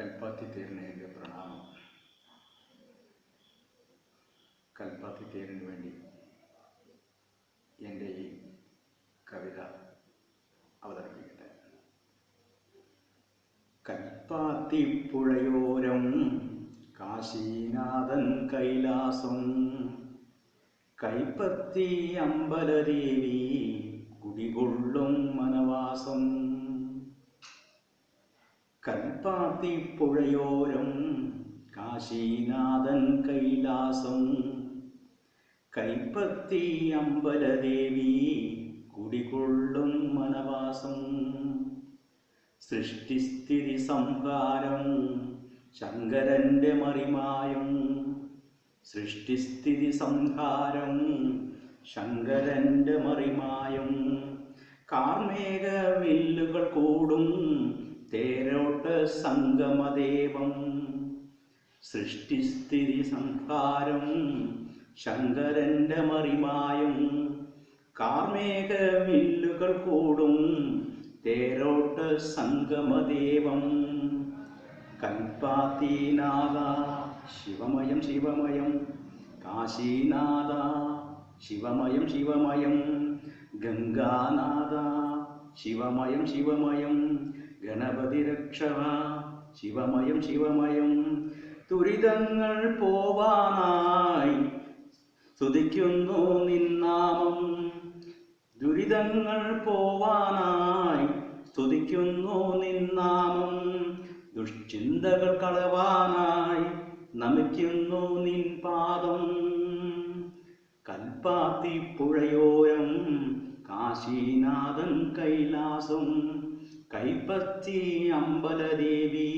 കൽപ്പാത്തി തേരിന് എൻ്റെ പ്രണാമം. കൽപ്പാത്തി തേരിന് വേണ്ടി എൻ്റെ ഈ കവിത അവതരിപ്പിക്കട്ടെ. കൽപ്പാത്തിപ്പുഴയോരം കാശീനാഥൻ കൈലാസം, കൈപ്പത്തി അമ്പലദേവി കുടികൊള്ളും മനവാസം. കൽപ്പാത്തിപ്പുഴയോരം കാശീനാഥൻ കൈലാസം, കൈപ്പത്തി അമ്പലദേവി കുടികൊള്ളും മനവാസം. സൃഷ്ടിസ്ഥിതി സംഹാരം ശങ്കരന്റെ മറിമായം, സൃഷ്ടിസ്ഥിതി സംഹാരം ശങ്കരന്റെ മറിമായം. കാർമേഘ വില്ലുകൾ കൂടും തേരോട്ട് സംഗമദേവം, സൃഷ്ടിസ്ഥിതി സംഹാരം ശങ്കരന്റെ മറിമായം. കാർമേഘ വില്ലുകൾ കൂടും തേരോട്ട് സംഗമദേവം. കൽപ്പാത്തിനാഥ ശിവമയം ശിവമയം, കാശീനാഥ ശിവമയം ശിവമയം, ഗംഗാനാഥ ശിവമയം ശിവമയം, ഗണപതി രക്ഷക ശിവമയം ശിവമയം. ദുരിതങ്ങൾ പോവാനായി സ്തുതിക്കുന്നു നിന്നാമം, ദുരിതങ്ങൾ പോവാനായി സ്തുതിക്കുന്നു നിന്നാമം. ദുഷ്ചിന്തകൾ കളവാനായി നമിക്കുന്നു നിൻ പാദം. കൽപ്പാത്തിപ്പുഴയോരം കാശീനാഥൻ കൈലാസം, കൈപ്പത്തി അമ്പലദേവി